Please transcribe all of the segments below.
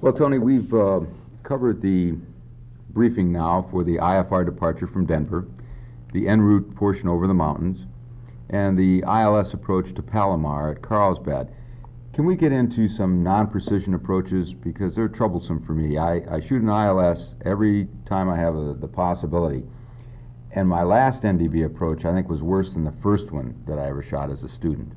Well, Tony, we've covered the briefing now for the IFR departure from Denver, the en route portion over the mountains, and the ILS approach to Palomar at Carlsbad. Can we get into some non-precision approaches, because they're troublesome for me? I shoot an ILS every time I have the possibility, and my last NDB approach I think was worse than the first one that I ever shot as a student.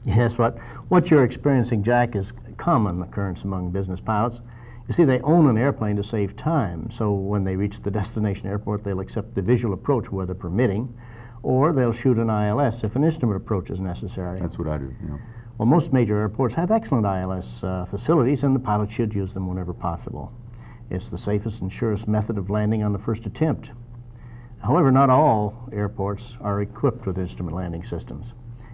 Yes, what you're experiencing, Jack, is a common occurrence among business pilots. You see, they own an airplane to save time, so when they reach the destination airport, they'll accept the visual approach weather permitting, or they'll shoot an ILS if an instrument approach is necessary. That's what I do, yeah. Well, most major airports have excellent ILS facilities, and the pilot should use them whenever possible. It's the safest and surest method of landing on the first attempt. However, not all airports are equipped with instrument landing systems,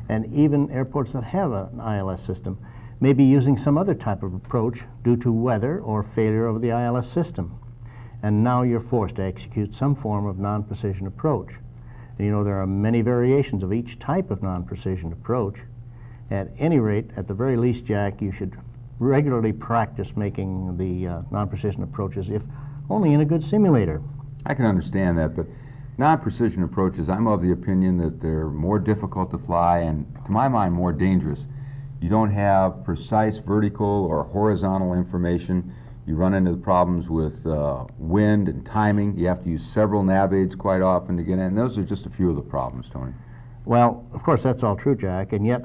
and even airports that have an ILS system may be using some other type of approach due to weather or failure of the ILS system. And now you're forced to execute some form of non-precision approach. And you know, there are many variations of each type of non-precision approach. At any rate, at the very least, Jack, you should regularly practice making the non-precision approaches, if only in a good simulator. I can understand that, but non-precision approaches, I'm of the opinion that they're more difficult to fly and, to my mind, more dangerous. You don't have precise vertical or horizontal information. You run into the problems with wind and timing. You have to use several nav aids quite often to get in. And those are just a few of the problems, Tony. Well, of course, that's all true, Jack, and yet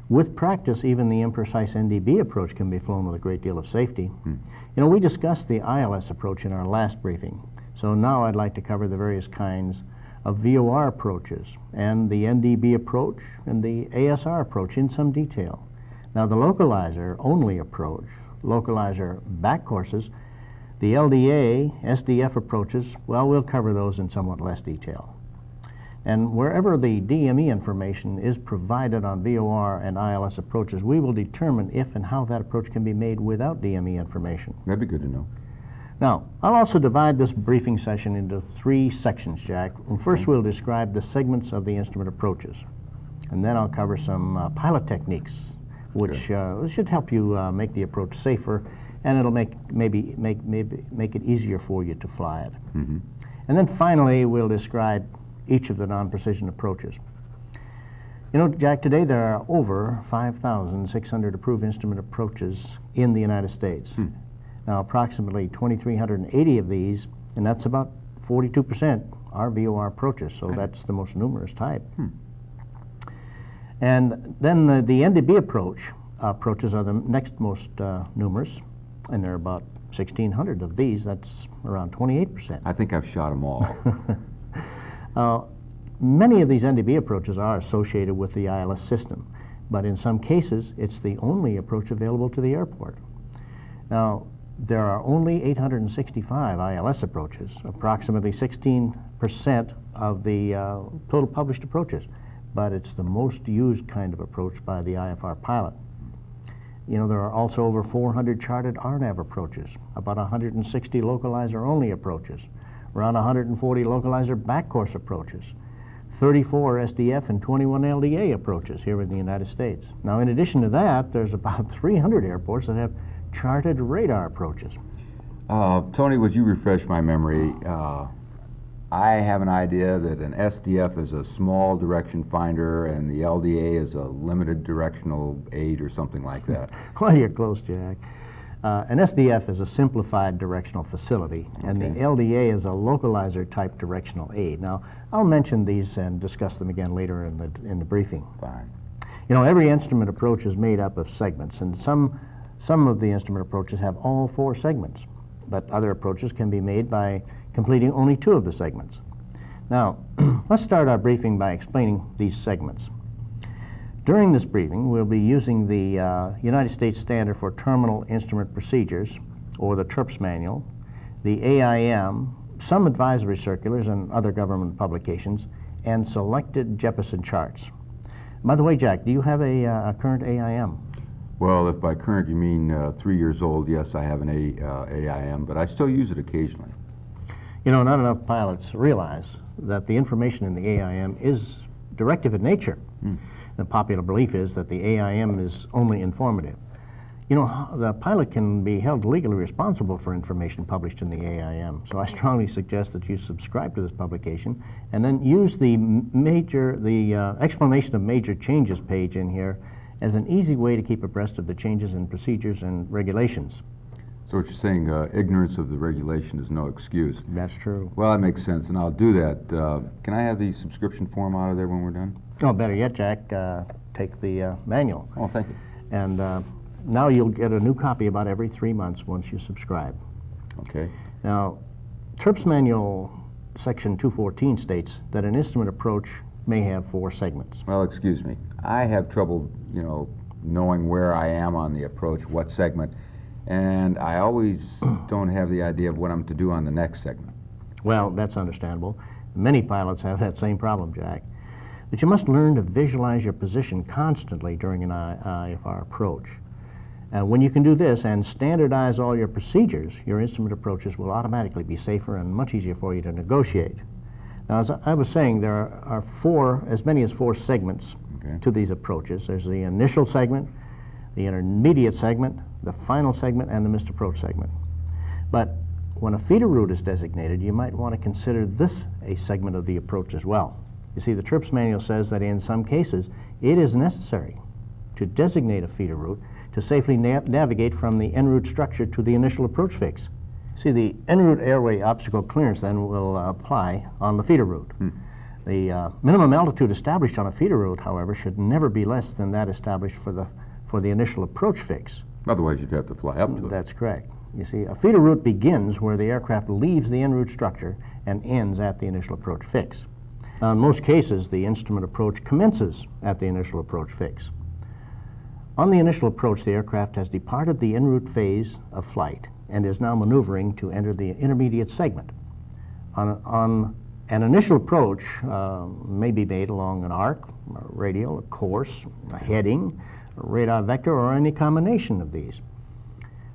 with practice, even the imprecise NDB approach can be flown with a great deal of safety. You know, we discussed the ILS approach in our last briefing, so now I'd like to cover the various kinds of VOR approaches and the NDB approach and the ASR approach in some detail. Now, the localizer-only approach, localizer back courses, the LDA, SDF approaches, well, we'll cover those in somewhat less detail. And wherever the DME information is provided on VOR and ILS approaches, we will determine if and how that approach can be made without DME information. That'd be good to know. Now, I'll also divide this briefing session into 3 sections, Jack. And first, we'll describe the segments of the instrument approaches. And then I'll cover some pilot techniques, which should help you make the approach safer, and it'll make it easier for you to fly it. And then finally, we'll describe each of the non-precision approaches. You know, Jack, today there are over 5,600 approved instrument approaches in the United States. Now, approximately 2,380 of these, and that's about 42%, are VOR approaches, so that's the most numerous type. And then the NDB approaches are the next most numerous, and there are about 1,600 of these. That's around 28%. I think I've shot them all. Many of these NDB approaches are associated with the ILS system, but in some cases, it's the only approach available to the airport. Now, there are only 865 ILS approaches, approximately 16% of the total published approaches, but it's the most used kind of approach by the IFR pilot. You know, there are also over 400 charted RNAV approaches, about 160 localizer-only approaches, around 140 localizer backcourse approaches, 34 SDF and 21 LDA approaches here in the United States. Now, in addition to that, there's about 300 airports that have charted radar approaches. Tony, would you refresh my memory? I have an idea that an SDF is a small direction finder and the LDA is a limited directional aid or something like that. Well, you're close, Jack. An SDF is a simplified directional facility, and the LDA is a localizer type directional aid. Now, I'll mention these and discuss them again later in the briefing. Fine. You know, every instrument approach is made up of segments, and some of the instrument approaches have all 4 segments, but other approaches can be made by completing only 2 of the segments. Now, let's start our briefing by explaining these segments. During this briefing, we'll be using the United States Standard for Terminal Instrument Procedures, or the TERPS manual, the AIM, some advisory circulars and other government publications, and selected Jeppesen charts. By the way, Jack, do you have a current AIM? Well, if by current you mean 3 years old, yes, I have an AIM, but I still use it occasionally. You know, not enough pilots realize that the information in the AIM is directive in nature. The popular belief is that the AIM is only informative. You know, the pilot can be held legally responsible for information published in the AIM, so I strongly suggest that you subscribe to this publication and then use the explanation of major changes page in here as an easy way to keep abreast of the changes in procedures and regulations. So what you're saying, ignorance of the regulation is no excuse. That's true. Well, that makes sense, and I'll do that. Can I have the subscription form out of there when we're done? Oh, better yet, Jack, take the manual. Oh, thank you. And now you'll get a new copy about every 3 months once you subscribe. Okay. Now, TRPS Manual Section 214 states that an instrument approach may have 4 segments. Well, excuse me. I have trouble, knowing where I am on the approach, what segment, and I always don't have the idea of what I'm to do on the next segment. Well, that's understandable. Many pilots have that same problem, Jack. But you must learn to visualize your position constantly during an IFR approach. When you can do this and standardize all your procedures, your instrument approaches will automatically be safer and much easier for you to negotiate. Now, as I was saying, there are as many as 4 segments to these approaches. There's the initial segment, the intermediate segment, the final segment, and the missed approach segment. But when a feeder route is designated, you might want to consider this a segment of the approach as well. You see, the TRPS manual says that in some cases, it is necessary to designate a feeder route to safely navigate from the en route structure to the initial approach fix. See, the en route airway obstacle clearance then will apply on the feeder route. The minimum altitude established on a feeder route, however, should never be less than that established for the initial approach fix. Otherwise, you'd have to fly up to it. That's correct. You see, a feeder route begins where the aircraft leaves the en route structure and ends at the initial approach fix. Now, in most cases, the instrument approach commences at the initial approach fix. On the initial approach, the aircraft has departed the en route phase of flight and is now maneuvering to enter the intermediate segment. On an initial approach may be made along an arc, a radial, a course, a heading, a radar vector, or any combination of these.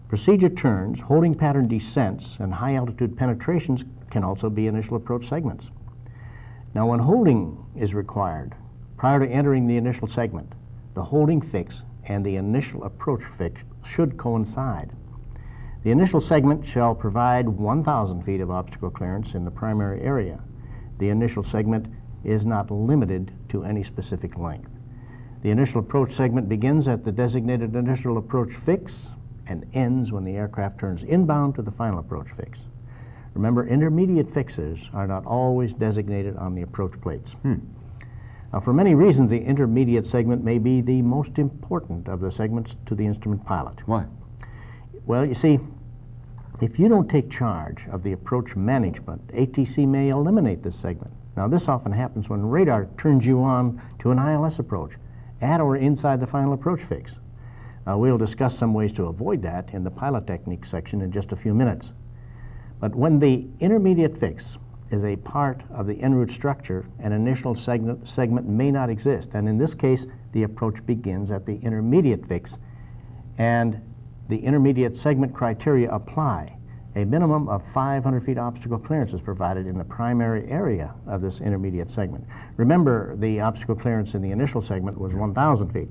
Procedure turns, holding pattern descents, and high altitude penetrations can also be initial approach segments. Now, when holding is required prior to entering the initial segment, the holding fix and the initial approach fix should coincide. The initial segment shall provide 1,000 feet of obstacle clearance in the primary area. The initial segment is not limited to any specific length. The initial approach segment begins at the designated initial approach fix and ends when the aircraft turns inbound to the final approach fix. Remember, intermediate fixes are not always designated on the approach plates. Now, for many reasons, the intermediate segment may be the most important of the segments to the instrument pilot. Why? Well, you see, if you don't take charge of the approach management, ATC may eliminate this segment. Now, this often happens when radar turns you on to an ILS approach at or inside the final approach fix. We'll discuss some ways to avoid that in the pilot technique section in just a few minutes. But when the intermediate fix is a part of the en route structure, an initial segment may not exist. And in this case, the approach begins at the intermediate fix, and the intermediate segment criteria apply. A minimum of 500 feet obstacle clearance is provided in the primary area of this intermediate segment. Remember, the obstacle clearance in the initial segment was 1,000 feet.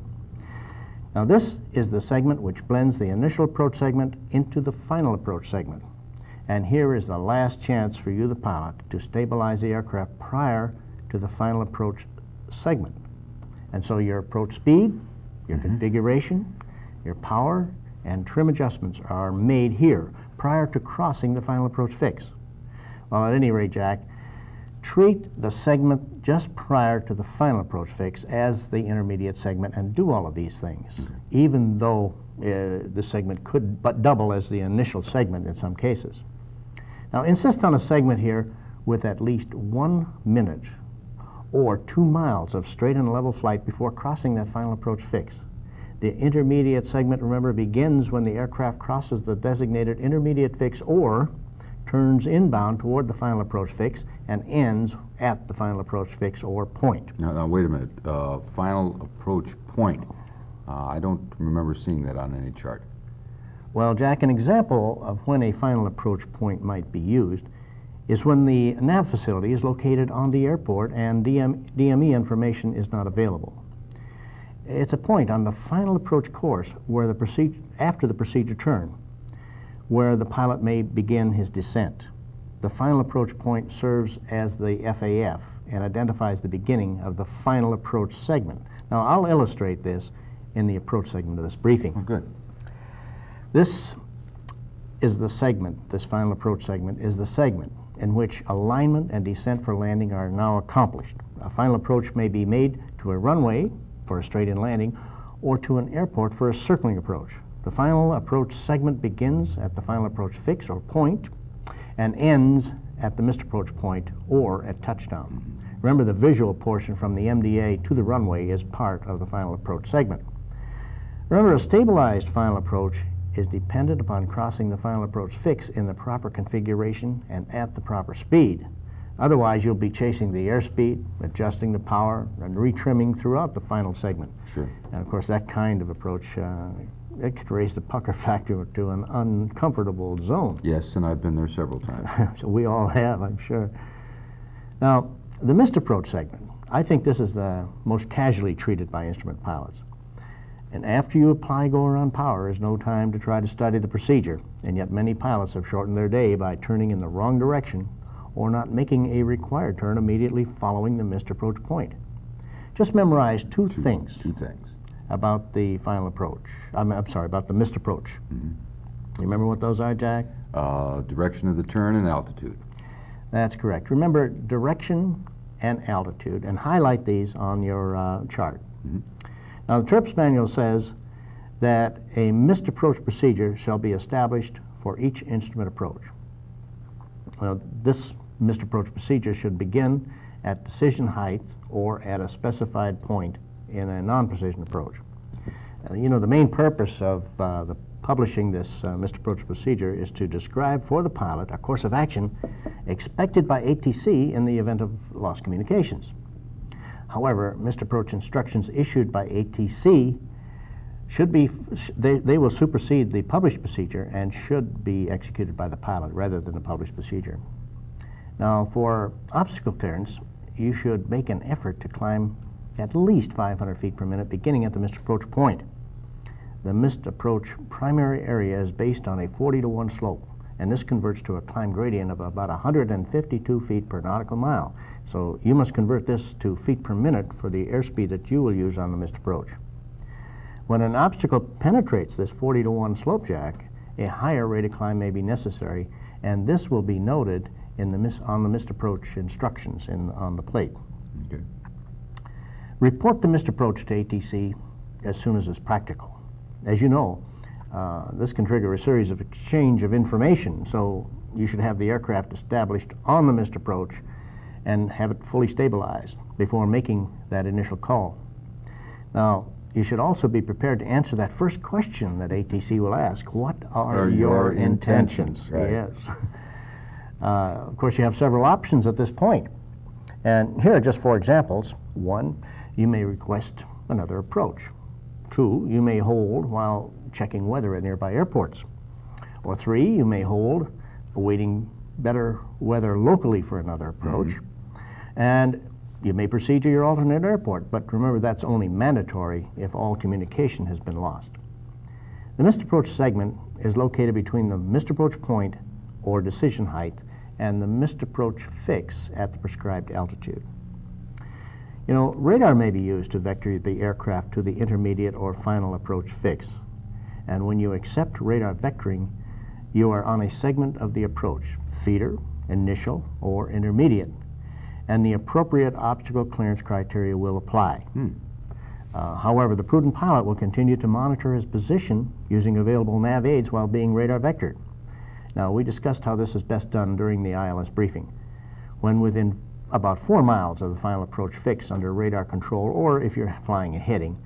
Now, this is the segment which blends the initial approach segment into the final approach segment. And here is the last chance for you, the pilot, to stabilize the aircraft prior to the final approach segment. And so your approach speed, your configuration, your power, and trim adjustments are made here prior to crossing the final approach fix. Well, at any rate, Jack, treat the segment just prior to the final approach fix as the intermediate segment and do all of these things, even though the segment could but double as the initial segment in some cases. Now, insist on a segment here with at least 1 minute or 2 miles of straight and level flight before crossing that final approach fix. The intermediate segment, remember, begins when the aircraft crosses the designated intermediate fix or turns inbound toward the final approach fix and ends at the final approach fix or point. Now wait a minute. Final approach point. I don't remember seeing that on any chart. Well, Jack, an example of when a final approach point might be used is when the nav facility is located on the airport and DME information is not available. It's a point on the final approach course where after the procedure turn, where the pilot may begin his descent. The final approach point serves as the FAF and identifies the beginning of the final approach segment. Now, I'll illustrate this in the approach segment of this briefing. Oh, good. This is the segment, this final approach segment is the segment in which alignment and descent for landing are now accomplished. A final approach may be made to a runway for a straight-in landing or to an airport for a circling approach. The final approach segment begins at the final approach fix or point and ends at the missed approach point or at touchdown. Remember, the visual portion from the MDA to the runway is part of the final approach segment. Remember, a stabilized final approach is dependent upon crossing the final approach fix in the proper configuration and at the proper speed. Otherwise, you'll be chasing the airspeed, adjusting the power, and retrimming throughout the final segment. Sure. And of course, that kind of approach, it could raise the pucker factor to an uncomfortable zone. Yes, and I've been there several times. So we all have, I'm sure. Now, the missed approach segment, I think this is the most casually treated by instrument pilots. And after you apply go-around power, is no time to try to study the procedure, and yet many pilots have shortened their day by turning in the wrong direction or not making a required turn immediately following the missed approach point. Just memorize two things about the final approach. I'm sorry, about the missed approach. Mm-hmm. You remember what those are, Jack? Direction of the turn and altitude. That's correct. Remember direction and altitude, and highlight these on your chart. Mm-hmm. Now, the TRIPS manual says that a missed approach procedure shall be established for each instrument approach. Well, this missed approach procedure should begin at decision height or at a specified point in a non-precision approach. You know, the main purpose of publishing this missed approach procedure is to describe for the pilot a course of action expected by ATC in the event of lost communications. However, missed approach instructions issued by ATC should be, they will supersede the published procedure and should be executed by the pilot rather than the published procedure. Now, for obstacle clearance, you should make an effort to climb at least 500 feet per minute beginning at the missed approach point. The missed approach primary area is based on a 40-to-1 slope, and this converts to a climb gradient of about 152 feet per nautical mile. So you must convert this to feet per minute for the airspeed that you will use on the missed approach. When an obstacle penetrates this 40-to-1 slope, Jack, a higher rate of climb may be necessary, and this will be noted in on the missed approach instructions on the plate. Okay. Report the missed approach to ATC as soon as is practical. As you know, this can trigger a series of exchange of information, so you should have the aircraft established on the missed approach and have it fully stabilized before making that initial call. Now, you should also be prepared to answer that first question that ATC will ask. What are your intentions? Right. Yes. Of course, you have several options at this point. And here are just 4 examples. 1, you may request another approach. 2, you may hold while checking weather at nearby airports. Or 3, you may hold, awaiting better weather locally for another approach. Mm-hmm. And you may proceed to your alternate airport, but remember that's only mandatory if all communication has been lost. The missed approach segment is located between the missed approach point or decision height and the missed approach fix at the prescribed altitude. You know, radar may be used to vector the aircraft to the intermediate or final approach fix. And when you accept radar vectoring, you are on a segment of the approach, feeder, initial, or intermediate, and the appropriate obstacle clearance criteria will apply. However, the prudent pilot will continue to monitor his position using available nav aids while being radar vectored. Now, we discussed how this is best done during the ILS briefing. When within about 4 miles of the final approach fix under radar control, or if you're flying a heading,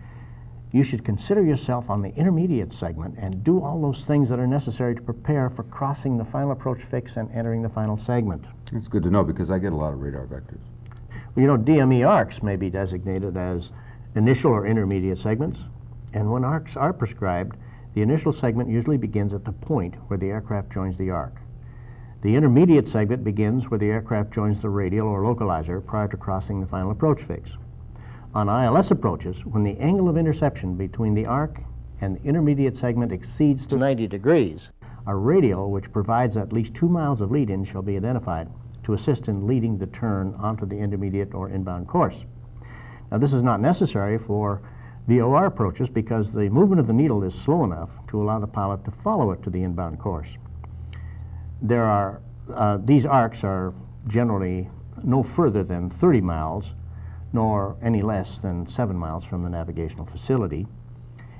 you should consider yourself on the intermediate segment and do all those things that are necessary to prepare for crossing the final approach fix and entering the final segment. That's good to know because I get a lot of radar vectors. Well, you know, DME arcs may be designated as initial or intermediate segments, and when arcs are prescribed, the initial segment usually begins at the point where the aircraft joins the arc. The intermediate segment begins where the aircraft joins the radial or localizer prior to crossing the final approach fix. On ILS approaches, when the angle of interception between the arc and the intermediate segment exceeds 90 degrees, a radial which provides at least 2 miles of lead-in shall be identified to assist in leading the turn onto the intermediate or inbound course. Now, this is not necessary for VOR approaches because the movement of the needle is slow enough to allow the pilot to follow it to the inbound course. These arcs are generally no further than 30 miles, nor any less than 7 miles from the navigational facility.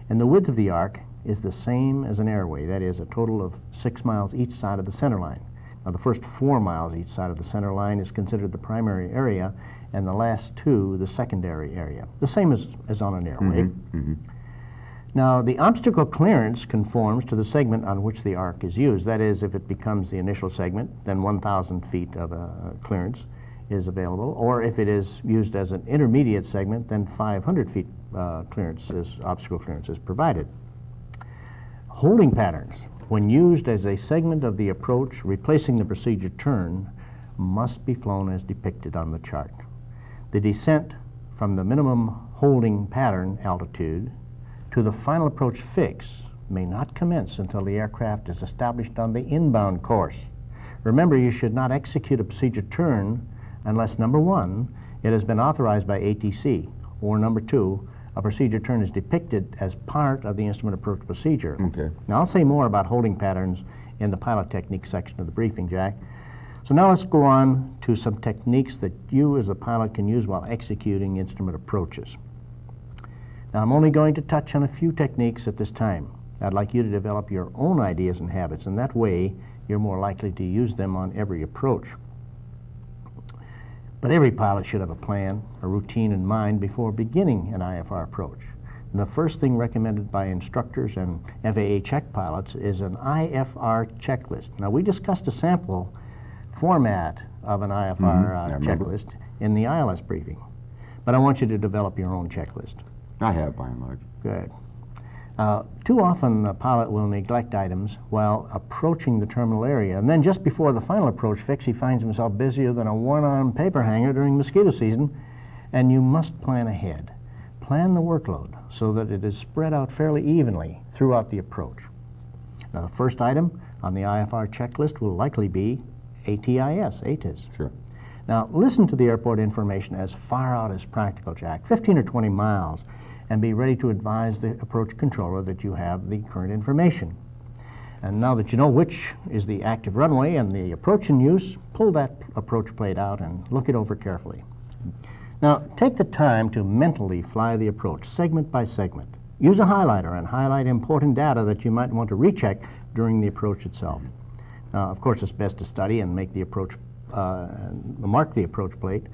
And the width of the arc is the same as an airway, that is, a total of 6 miles each side of the center line. Now, the first 4 miles each side of the center line is considered the primary area, and the last 2 the secondary area, the same as on an airway. Now, the obstacle clearance conforms to the segment on which the arc is used. That is, if it becomes the initial segment, then 1,000 feet of clearance is available, or if it is used as an intermediate segment, then 500 feet obstacle clearance is provided. Holding patterns, when used as a segment of the approach replacing the procedure turn, must be flown as depicted on the chart. The descent from the minimum holding pattern altitude to the final approach fix may not commence until the aircraft is established on the inbound course. Remember, you should not execute a procedure turn unless, number 1, it has been authorized by ATC, or number 2, a procedure turn is depicted as part of the instrument approach procedure. Okay. Now, I'll say more about holding patterns in the pilot technique section of the briefing, Jack. So now let's go on to some techniques that you as a pilot can use while executing instrument approaches. Now, I'm only going to touch on a few techniques at this time. I'd like you to develop your own ideas and habits, and that way you're more likely to use them on every approach. But every pilot should have a plan, a routine in mind before beginning an IFR approach. And the first thing recommended by instructors and FAA check pilots is an IFR checklist. Now, we discussed a sample format of an IFR checklist in the ILS briefing, but I want you to develop your own checklist. I have, by and large. Good. Too often, the pilot will neglect items while approaching the terminal area, and then just before the final approach fix, he finds himself busier than a one-armed paper hanger during mosquito season, and you must plan ahead. Plan the workload so that it is spread out fairly evenly throughout the approach. Now, the first item on the IFR checklist will likely be ATIS. Sure. Now, listen to the airport information as far out as practical, Jack, 15 or 20 miles, and be ready to advise the approach controller that you have the current information. And now that you know which is the active runway and the approach in use, pull that approach plate out and look it over carefully. Now, take the time to mentally fly the approach, segment by segment. Use a highlighter and highlight important data that you might want to recheck during the approach itself. Now, of course, it's best to study and make the approach, mark the approach plate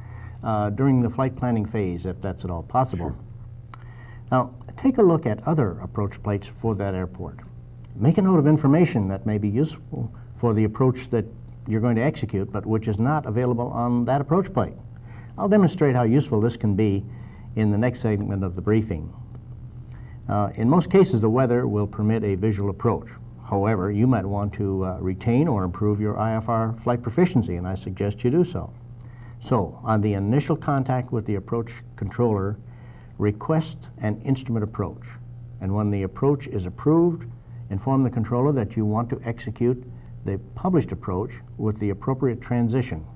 during the flight planning phase, if that's at all possible. Sure. Now, take a look at other approach plates for that airport. Make a note of information that may be useful for the approach that you're going to execute, but which is not available on that approach plate. I'll demonstrate how useful this can be in the next segment of the briefing. In most cases, the weather will permit a visual approach. However, you might want to retain or improve your IFR flight proficiency, and I suggest you do so. So, on the initial contact with the approach controller, request an instrument approach. And when the approach is approved, inform the controller that you want to execute the published approach with the appropriate transition.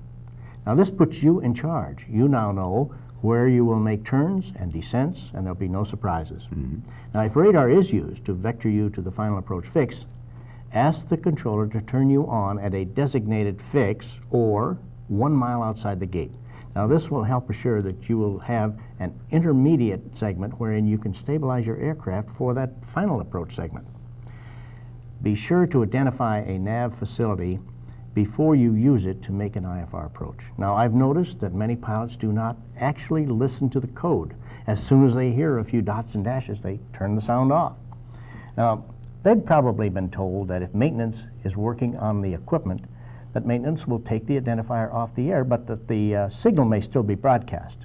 Now, this puts you in charge. You now know where you will make turns and descents, and there'll be no surprises. Now, if radar is used to vector you to the final approach fix, ask the controller to turn you on at a designated fix or 1 mile outside the gate. Now, this will help assure that you will have an intermediate segment wherein you can stabilize your aircraft for that final approach segment. Be sure to identify a nav facility before you use it to make an IFR approach. Now, I've noticed that many pilots do not actually listen to the code. As soon as they hear a few dots and dashes, they turn the sound off. Now, they've probably been told that if maintenance is working on the equipment, that maintenance will take the identifier off the air, but that the signal may still be broadcast.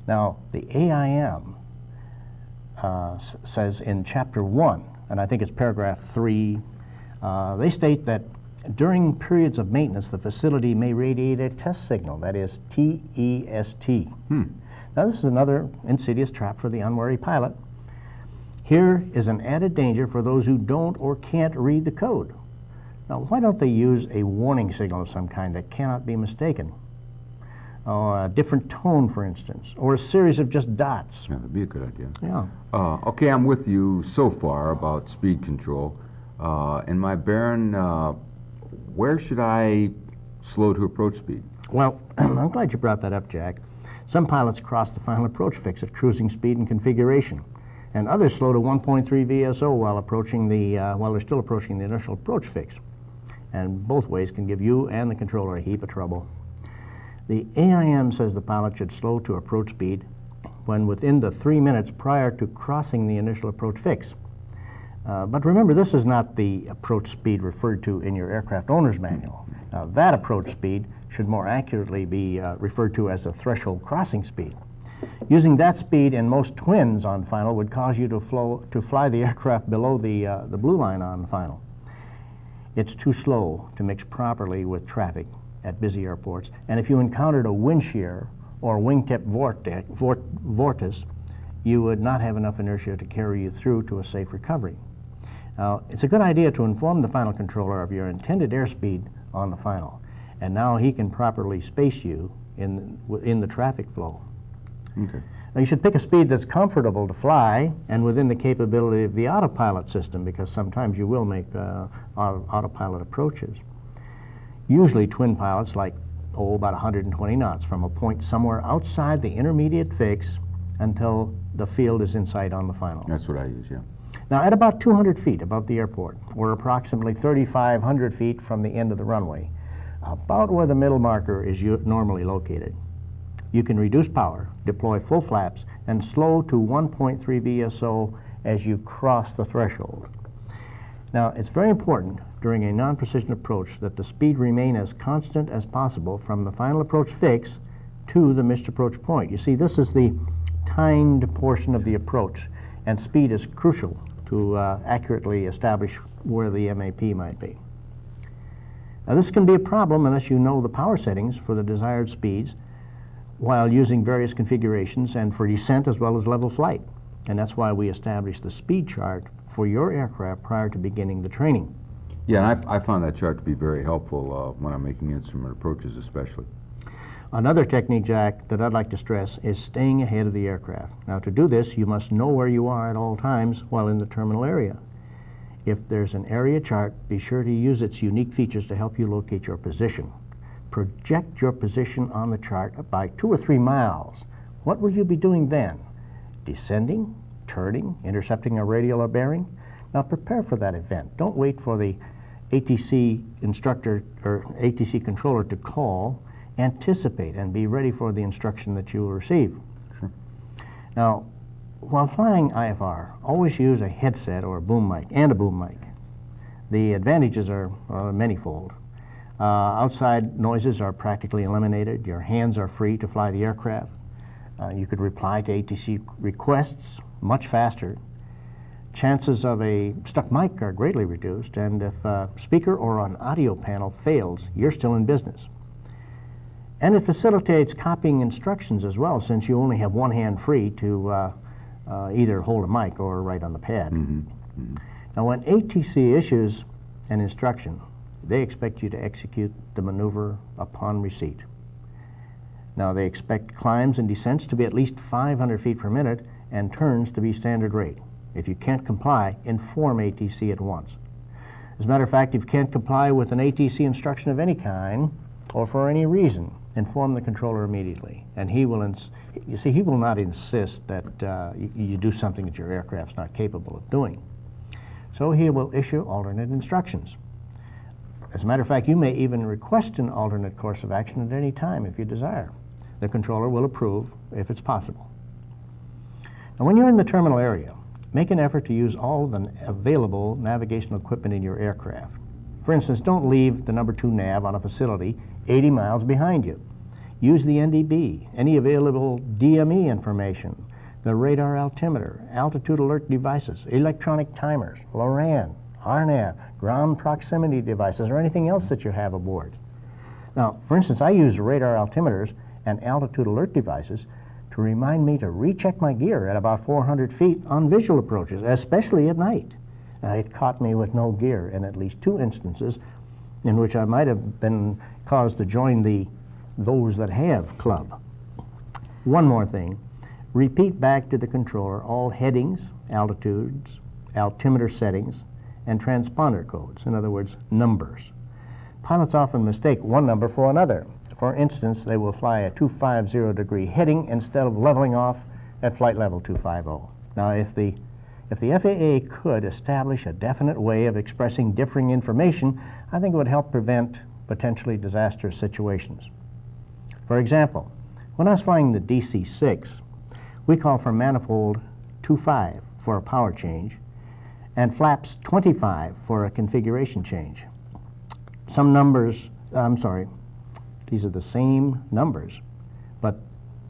Now, the AIM says in Chapter 1, and I think it's paragraph 3, they state that during periods of maintenance, the facility may radiate a test signal, that is TEST. Now, this is another insidious trap for the unwary pilot. Here is an added danger for those who don't or can't read the code. Now, why don't they use a warning signal of some kind that cannot be mistaken? A different tone, for instance, or a series of just dots. Yeah, that'd be a good idea. Yeah. Okay, I'm with you so far about speed control. In my Baron, where should I slow to approach speed? Well, I'm glad you brought that up, Jack. Some pilots cross the final approach fix at cruising speed and configuration, and others slow to 1.3 VSO while they're still approaching the initial approach fix. And both ways can give you and the controller a heap of trouble. The AIM says the pilot should slow to approach speed when within the 3 minutes prior to crossing the initial approach fix. But remember, this is not the approach speed referred to in your aircraft owner's manual. Now, that approach speed should more accurately be referred to as the threshold crossing speed. Using that speed in most twins on final would cause you to fly the aircraft below the blue line on final. It's too slow to mix properly with traffic at busy airports, and if you encountered a wind shear or wingtip vortice, you would not have enough inertia to carry you through to a safe recovery. Now, it's a good idea to inform the final controller of your intended airspeed on the final, and now he can properly space you in the traffic flow. Okay. Now, you should pick a speed that's comfortable to fly and within the capability of the autopilot system, because sometimes you will make autopilot approaches. Usually twin pilots like, about 120 knots from a point somewhere outside the intermediate fix until the field is in sight on the final. That's what I use, yeah. Now, at about 200 feet above the airport, or approximately 3,500 feet from the end of the runway, about where the middle marker is normally located, you can reduce power, deploy full flaps, and slow to 1.3 VSO as you cross the threshold. Now, it's very important during a non-precision approach that the speed remain as constant as possible from the final approach fix to the missed approach point. You see, this is the timed portion of the approach, and speed is crucial to accurately establish where the MAP might be. Now, this can be a problem unless you know the power settings for the desired speeds while using various configurations and for descent as well as level flight. And that's why we established the speed chart for your aircraft prior to beginning the training. Yeah, and I found that chart to be very helpful when I'm making instrument approaches especially. Another technique, Jack, that I'd like to stress is staying ahead of the aircraft. Now, to do this, you must know where you are at all times while in the terminal area. If there's an area chart, be sure to use its unique features to help you locate your position. Project your position on the chart by 2 or 3 miles. What will you be doing then? Descending, turning, intercepting a radial or bearing? Now, prepare for that event. Don't wait for the ATC instructor or ATC controller to call. Anticipate and be ready for the instruction that you will receive. Sure. Now, while flying IFR, always use a headset or a boom mic and a boom mic. The advantages are manyfold. Outside noises are practically eliminated. Your hands are free to fly the aircraft. You could reply to ATC requests much faster. Chances of a stuck mic are greatly reduced, and if a speaker or an audio panel fails, you're still in business. And it facilitates copying instructions as well, since you only have one hand free to either hold a mic or write on the pad. Mm-hmm. Mm-hmm. Now, when ATC issues an instruction, they expect you to execute the maneuver upon receipt. Now, they expect climbs and descents to be at least 500 feet per minute and turns to be standard rate. If you can't comply, inform ATC at once. As a matter of fact, if you can't comply with an ATC instruction of any kind or for any reason, inform the controller immediately. And he will, he will not insist that you do something that your aircraft's not capable of doing. So he will issue alternate instructions. As a matter of fact, you may even request an alternate course of action at any time if you desire. The controller will approve if it's possible. Now, when you're in the terminal area, make an effort to use all the available navigational equipment in your aircraft. For instance, don't leave the number 2 nav on a facility 80 miles behind you. Use the NDB, any available DME information, the radar altimeter, altitude alert devices, electronic timers, LORAN, RNAV, ground proximity devices, or anything else that you have aboard. Now, for instance, I use radar altimeters and altitude alert devices to to remind me to recheck my gear at about 400 feet on visual approaches, especially at night. It caught me with no gear in at least 2 instances in which I might have been caused to join the those that have club. One more thing. Repeat back to the controller all headings, altitudes, altimeter settings, and transponder codes, in other words, numbers. Pilots often mistake one number for another. For instance, they will fly a 250-degree heading instead of leveling off at flight level 250. Now, if the FAA could establish a definite way of expressing differing information, I think it would help prevent potentially disastrous situations. For example, when I was flying the DC-6, we call for manifold 25 for a power change and flaps 25 for a configuration change. Some numbers, these are the same numbers, but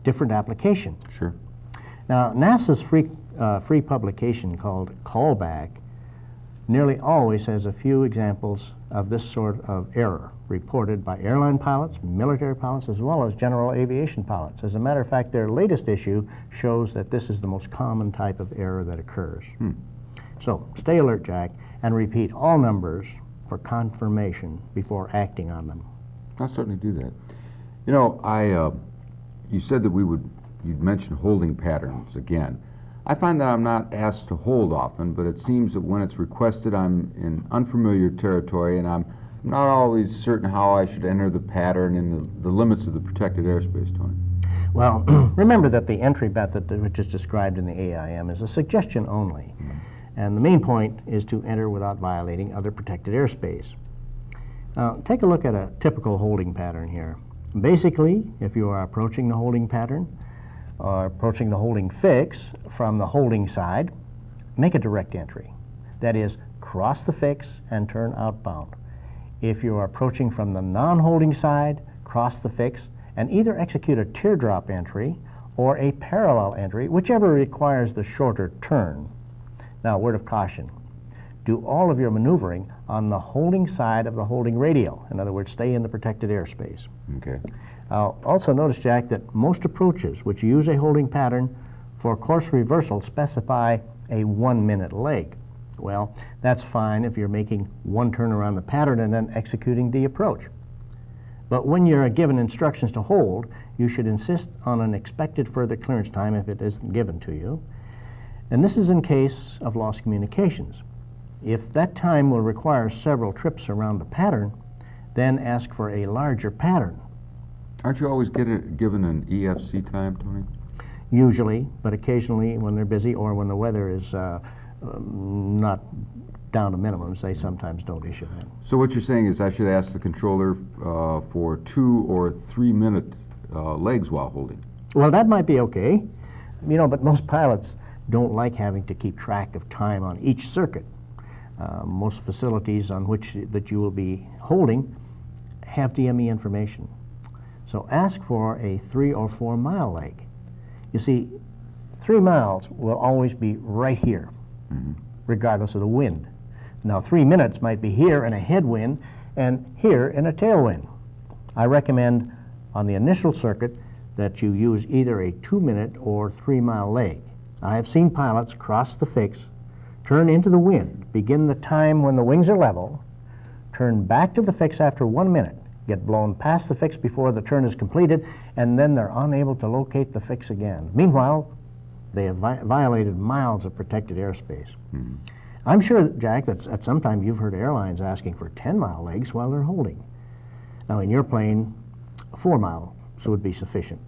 different application. Sure. Now, NASA's free publication called Callback nearly always has a few examples of this sort of error reported by airline pilots, military pilots, as well as general aviation pilots. As a matter of fact, their latest issue shows that this is the most common type of error that occurs. So stay alert, Jack, and repeat all numbers for confirmation before acting on them. I'll certainly do that. You know, you said that you'd mention holding patterns again. I find that I'm not asked to hold often, but it seems that when it's requested, I'm in unfamiliar territory, and I'm not always certain how I should enter the pattern in the limits of the protected airspace, Tony. Well, remember that the entry method which is described in the AIM is a suggestion only, and the main point is to enter without violating other protected airspace. Now, take a look at a typical holding pattern here. Basically, if you are approaching the holding pattern, or approaching the holding fix from the holding side, make a direct entry. That is, cross the fix and turn outbound. If you are approaching from the non-holding side, cross the fix and either execute a teardrop entry or a parallel entry, whichever requires the shorter turn. Now, word of caution. Do all of your maneuvering on the holding side of the holding radial. In other words, stay in the protected airspace. Okay. Also notice, Jack, that most approaches which use a holding pattern for course reversal specify a 1-minute leg. Well, that's fine if you're making one turn around the pattern and then executing the approach. But when you're given instructions to hold, you should insist on an expected further clearance time if it isn't given to you. And this is in case of lost communications. If that time will require several trips around the pattern, then ask for a larger pattern. Aren't you always given an EFC time, Tony? Usually, but occasionally when they're busy or when the weather is not down to minimums, they sometimes don't issue that. So what you're saying is I should ask the controller for 2 or 3 minute legs while holding. Well, that might be okay, you know, but most pilots don't like having to keep track of time on each circuit. Most facilities on which that you will be holding have DME information. So ask for a 3 or 4 mile leg. You see, 3 miles will always be right here, regardless of the wind. Now, 3 minutes might be here in a headwind and here in a tailwind. I recommend on the initial circuit that you use either a 2-minute or 3 mile leg. I have seen pilots cross the fix, turn into the wind, begin the time when the wings are level, turn back to the fix after 1 minute, get blown past the fix before the turn is completed, and then they're unable to locate the fix again. Meanwhile, they have violated miles of protected airspace. I'm sure, Jack, that at some time you've heard airlines asking for 10-mile legs while they're holding. Now, in your plane, 4 miles would be sufficient.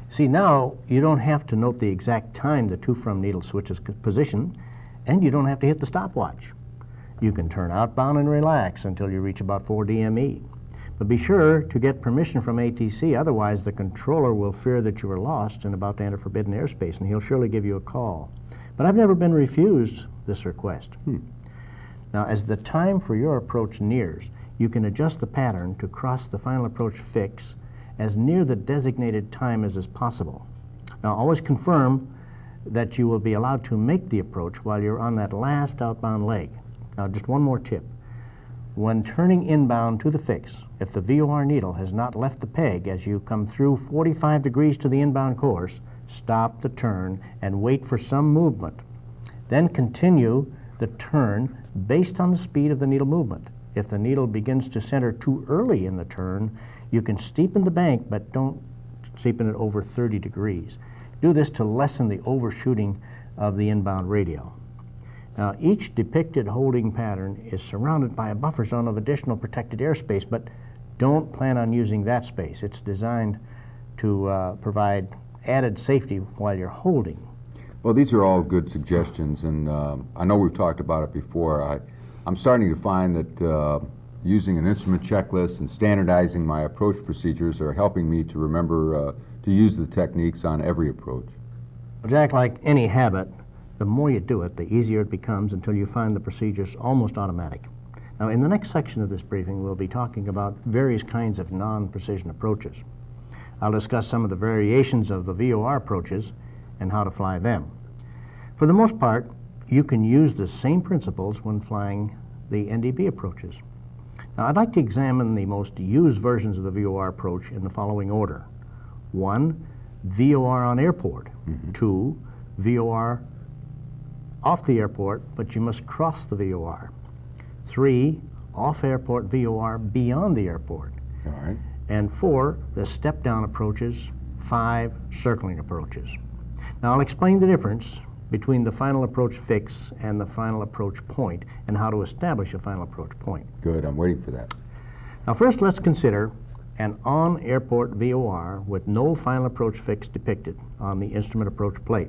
See, now you don't have to note the exact time the to-from needle switches position, and you don't have to hit the stopwatch. You can turn outbound and relax until you reach about 4 DME. But be sure to get permission from ATC, otherwise the controller will fear that you are lost and about to enter forbidden airspace, and he'll surely give you a call. But I've never been refused this request. Now, as the time for your approach nears, you can adjust the pattern to cross the final approach fix as near the designated time as is possible. Now, always confirm that you will be allowed to make the approach while you're on that last outbound leg. Now, just one more tip. When turning inbound to the fix, if the VOR needle has not left the peg as you come through 45 degrees to the inbound course, stop the turn and wait for some movement. Then continue the turn based on the speed of the needle movement. If the needle begins to center too early in the turn, you can steepen the bank, but don't steepen it over 30 degrees. Do this to lessen the overshooting of the inbound radial. Now, each depicted holding pattern is surrounded by a buffer zone of additional protected airspace, but don't plan on using that space. It's designed to provide added safety while you're holding. Well, these are all good suggestions, and I know we've talked about it before. I'm starting to find that using an instrument checklist and standardizing my approach procedures are helping me to remember to use the techniques on every approach. Well, Jack, like any habit, the more you do it, the easier it becomes until you find the procedures almost automatic. Now, in the next section of this briefing, we'll be talking about various kinds of non-precision approaches. I'll discuss some of the variations of the VOR approaches and how to fly them. For the most part, you can use the same principles when flying the NDB approaches. Now, I'd like to examine the most used versions of the VOR approach in the following order. 1, VOR on airport. 2, VOR off the airport, but you must cross the VOR. 3, off-airport VOR beyond the airport. All right. And 4, the step-down approaches. 5, circling approaches. Now, I'll explain the difference between the final approach fix and the final approach point and how to establish a final approach point. Good, I'm waiting for that. Now, first, let's consider an on-airport VOR with no final approach fix depicted on the instrument approach plate.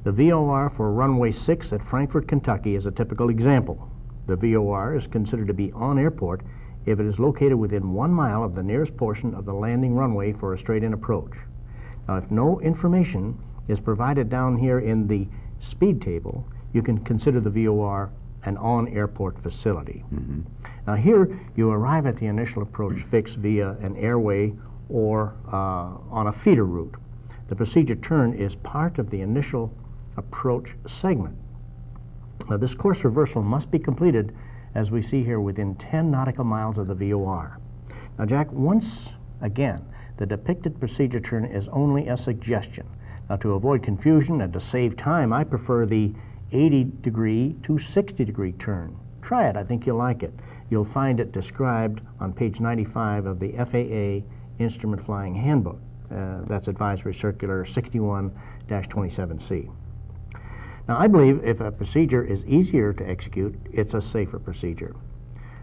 The VOR for runway 6 at Frankfort, Kentucky is a typical example. The VOR is considered to be on airport if it is located within 1 mile of the nearest portion of the landing runway for a straight-in approach. Now, if no information is provided down here in the speed table, you can consider the VOR an on-airport facility. Now, here you arrive at the initial approach fix via an airway or on a feeder route. The procedure turn is part of the initial approach segment. Now, this course reversal must be completed, as we see here, within 10 nautical miles of the VOR. Now, Jack, once again, the depicted procedure turn is only a suggestion. Now, to avoid confusion and to save time, I prefer the 80-degree to 60-degree turn. Try it. I think you'll like it. You'll find it described on page 95 of the FAA Instrument Flying Handbook. That's Advisory Circular 61-27C. Now, I believe if a procedure is easier to execute, it's a safer procedure.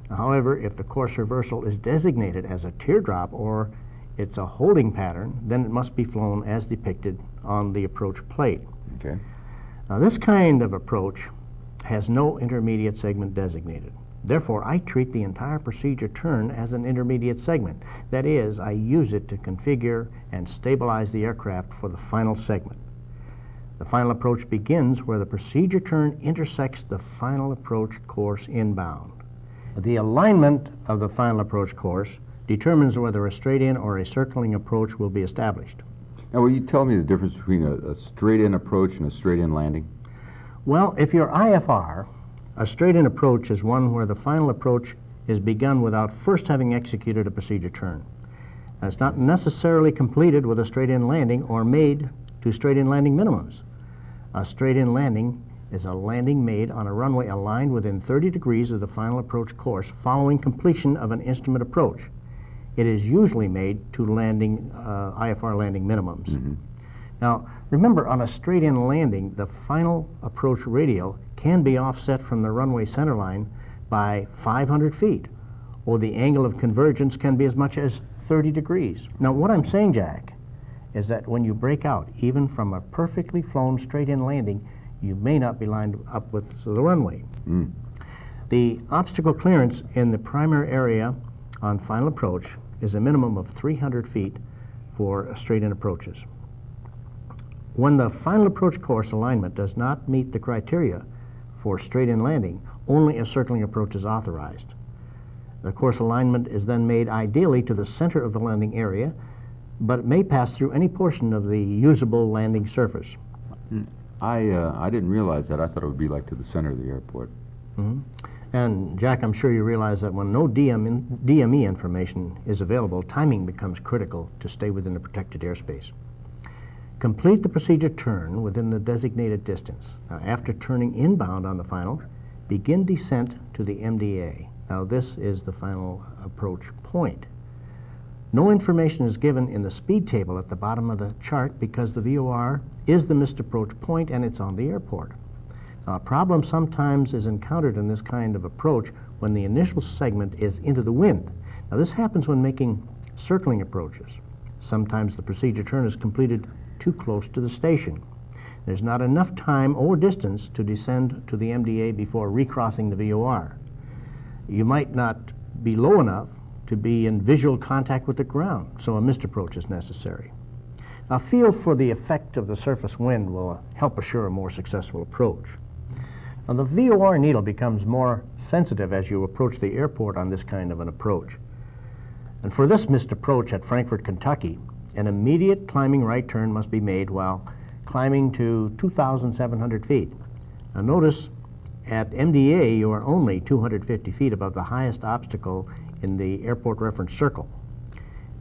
Now, however, if the course reversal is designated as a teardrop or it's a holding pattern, then it must be flown as depicted on the approach plate. Okay. Now, this kind of approach has no intermediate segment designated. Therefore, I treat the entire procedure turn as an intermediate segment. That is, I use it to configure and stabilize the aircraft for the final segment. The final approach begins where the procedure turn intersects the final approach course inbound. The alignment of the final approach course determines whether a straight-in or a circling approach will be established. Now, will you tell me the difference between a straight-in approach and a straight-in landing? Well, if you're IFR, a straight-in approach is one where the final approach is begun without first having executed a procedure turn. Now, it's not necessarily completed with a straight-in landing or made to straight-in landing minimums. A straight-in landing is a landing made on a runway aligned within 30 degrees of the final approach course following completion of an instrument approach. It is usually made to landing IFR landing minimums. Now, remember, on a straight-in landing, the final approach radial can be offset from the runway centerline by 500 feet, or the angle of convergence can be as much as 30 degrees. Now, what I'm saying, Jack, is that when you break out, even from a perfectly flown straight-in landing, you may not be lined up with the runway. The obstacle clearance in the primary area on final approach is a minimum of 300 feet for straight-in approaches. When the final approach course alignment does not meet the criteria for straight-in landing, only a circling approach is authorized. The course alignment is then made ideally to the center of the landing area, but it may pass through any portion of the usable landing surface. I didn't realize that. I thought it would be like to the center of the airport. And Jack, I'm sure you realize that when no DME information is available, timing becomes critical to stay within the protected airspace. Complete the procedure turn within the designated distance. Now, after turning inbound on the final, begin descent to the MDA. Now, this is the final approach point. No information is given in the speed table at the bottom of the chart because the VOR is the missed approach point and it's on the airport. Now, a problem sometimes is encountered in this kind of approach when the initial segment is into the wind. Now, this happens when making circling approaches. Sometimes the procedure turn is completed too close to the station. There's not enough time or distance to descend to the MDA before recrossing the VOR. You might not be low enough to be in visual contact with the ground, so a missed approach is necessary. A feel for the effect of the surface wind will help assure a more successful approach. Now, the VOR needle becomes more sensitive as you approach the airport on this kind of an approach. And for this missed approach at Frankfort, Kentucky, an immediate climbing right turn must be made while climbing to 2,700 feet. Now notice at MDA you are only 250 feet above the highest obstacle in the airport reference circle.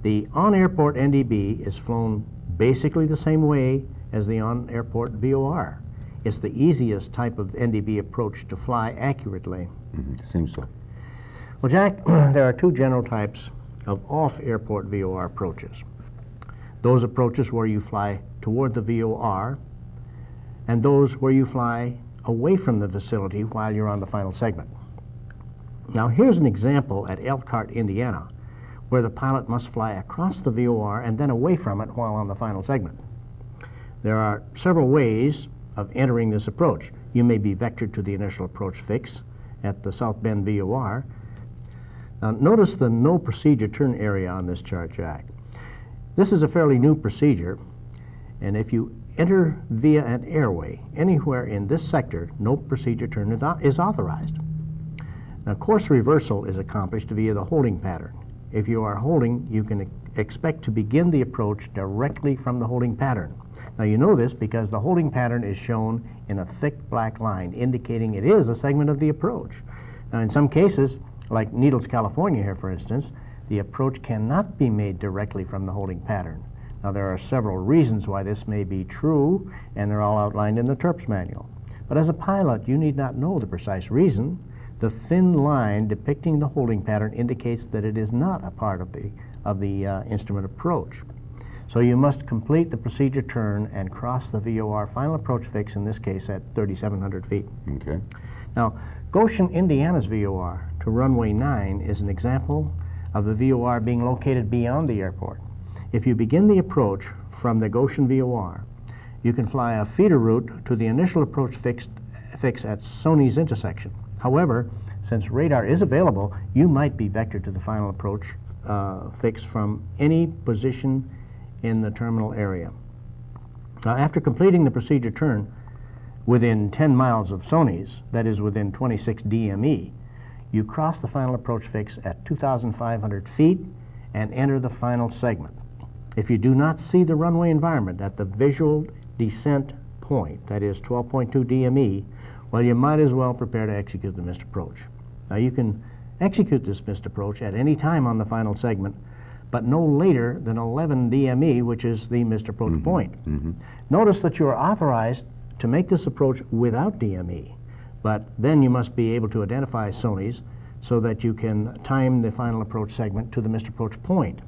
The on-airport NDB is flown basically the same way as the on-airport VOR. It's the easiest type of NDB approach to fly accurately. Seems so. Well, Jack, there are two general types of off-airport VOR approaches. Those approaches where you fly toward the VOR, and those where you fly away from the facility while you're on the final segment. Now, here's an example at Elkhart, Indiana, where the pilot must fly across the VOR and then away from it while on the final segment. There are several ways of entering this approach. You may be vectored to the initial approach fix at the South Bend VOR. Now, notice the no procedure turn area on this chart, Jack. This is a fairly new procedure, and if you enter via an airway anywhere in this sector, no procedure turn is authorized. Now, course reversal is accomplished via the holding pattern. If you are holding, you can expect to begin the approach directly from the holding pattern. Now, you know this because the holding pattern is shown in a thick black line indicating it is a segment of the approach. Now, in some cases, like Needles, California here, for instance, the approach cannot be made directly from the holding pattern. Now, there are several reasons why this may be true, and they're all outlined in the TERPS manual. But as a pilot, you need not know the precise reason. The thin line depicting the holding pattern indicates that it is not a part of the instrument approach. So you must complete the procedure turn and cross the VOR final approach fix, in this case at 3,700 feet. Okay. Now, Goshen, Indiana's VOR to runway 9 is an example of the VOR being located beyond the airport. If you begin the approach from the Goshen VOR, you can fly a feeder route to the initial approach fix at Sony's intersection. However, since radar is available, you might be vectored to the final approach fix from any position in the terminal area. Now, after completing the procedure turn within 10 miles of Sony's, that is within 26 DME, you cross the final approach fix at 2,500 feet and enter the final segment. If you do not see the runway environment at the visual descent point, that is 12.2 DME, well, you might as well prepare to execute the missed approach. Now, you can execute this missed approach at any time on the final segment, but no later than 11 DME, which is the missed approach point. Notice that you are authorized to make this approach without DME, but then you must be able to identify Sony's so that you can time the final approach segment to the missed approach point.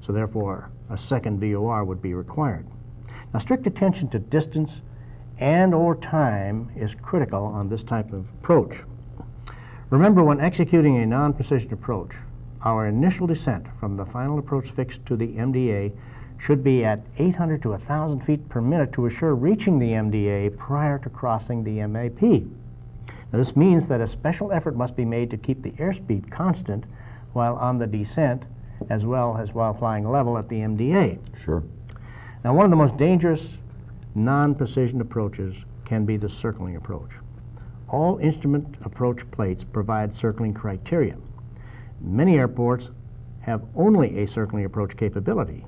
So therefore, a second VOR would be required. Now, strict attention to distance and or time is critical on this type of approach. Remember, when executing a non-precision approach, our initial descent from the final approach fix to the MDA should be at 800 to 1,000 feet per minute to assure reaching the MDA prior to crossing the MAP. Now, this means that a special effort must be made to keep the airspeed constant while on the descent, as well as while flying level at the MDA. Sure. Now, one of the most dangerous non-precision approaches can be the circling approach. All instrument approach plates provide circling criteria. Many airports have only a circling approach capability.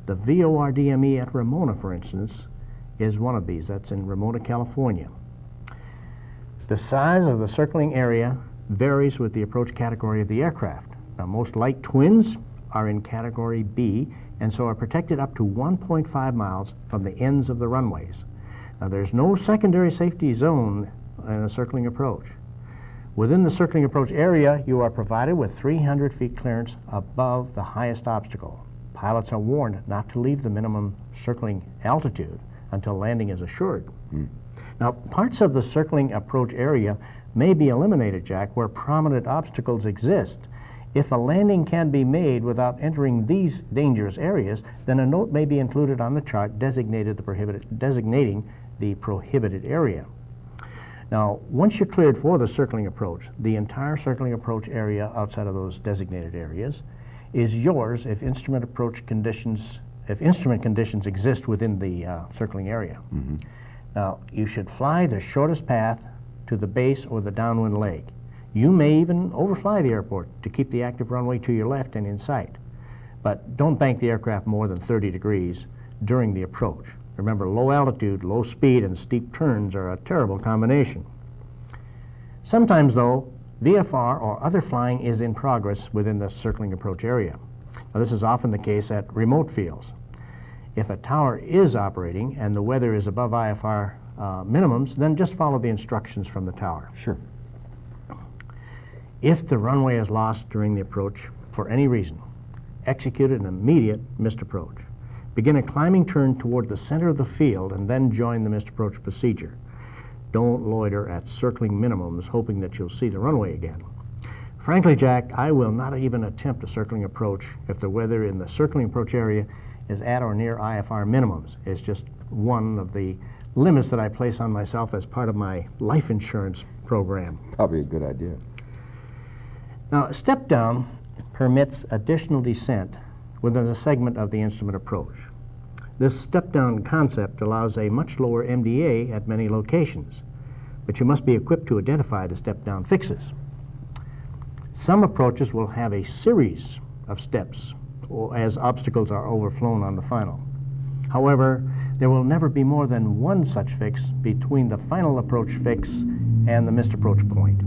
The VOR DME at Ramona, for instance, is one of these. That's in Ramona, California. The size of the circling area varies with the approach category of the aircraft. Now, most light twins are in category B, and so are protected up to 1.5 miles from the ends of the runways. Now, there's no secondary safety zone in a circling approach. Within the circling approach area, you are provided with 300 feet clearance above the highest obstacle. Pilots are warned not to leave the minimum circling altitude until landing is assured. Now, parts of the circling approach area may be eliminated, Jack, where prominent obstacles exist. If a landing can be made without entering these dangerous areas, then a note may be included on the chart designating the prohibited area. Now, once you're cleared for the circling approach, the entire circling approach area outside of those designated areas is yours if instrument conditions exist within the circling area. Now, you should fly the shortest path to the base or the downwind leg. You may even overfly the airport to keep the active runway to your left and in sight. But don't bank the aircraft more than 30 degrees during the approach. Remember, low altitude, low speed, and steep turns are a terrible combination. Sometimes, though, VFR or other flying is in progress within the circling approach area. Now, this is often the case at remote fields. If a tower is operating and the weather is above IFR minimums, then just follow the instructions from the tower. Sure. If the runway is lost during the approach for any reason, execute an immediate missed approach. Begin a climbing turn toward the center of the field and then join the missed approach procedure. Don't loiter at circling minimums hoping that you'll see the runway again. Frankly, Jack, I will not even attempt a circling approach if the weather in the circling approach area is at or near IFR minimums. It's just one of the limits that I place on myself as part of my life insurance program. Probably a good idea. Now, step down permits additional descent within a segment of the instrument approach. This step-down concept allows a much lower MDA at many locations, but you must be equipped to identify the step-down fixes. Some approaches will have a series of steps as obstacles are overflown on the final. However, there will never be more than one such fix between the final approach fix and the missed approach point.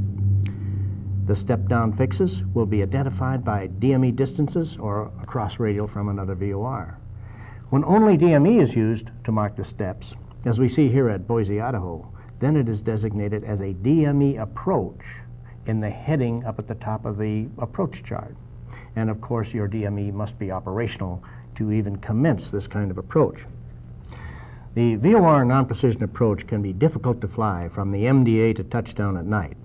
The step-down fixes will be identified by DME distances or a cross-radial from another VOR. When only DME is used to mark the steps, as we see here at Boise, Idaho, then it is designated as a DME approach in the heading up at the top of the approach chart. And of course, your DME must be operational to even commence this kind of approach. The VOR non-precision approach can be difficult to fly from the MDA to touchdown at night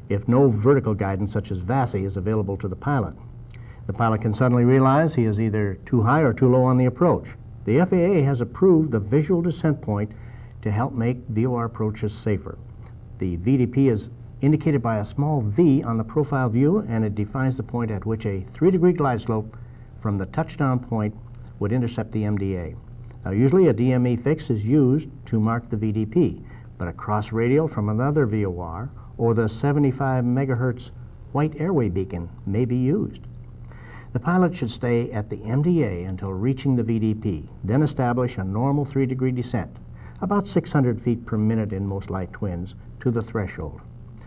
if no vertical guidance such as VASI is available to the pilot. The pilot can suddenly realize he is either too high or too low on the approach. The FAA has approved the visual descent point to help make VOR approaches safer. The VDP is indicated by a small V on the profile view, and it defines the point at which a 3-degree glide slope from the touchdown point would intercept the MDA. Now, usually a DME fix is used to mark the VDP, but a cross radial from another VOR or the 75 megahertz white airway beacon may be used. The pilot should stay at the MDA until reaching the VDP, then establish a normal 3-degree descent, about 600 feet per minute in most light twins, to the threshold.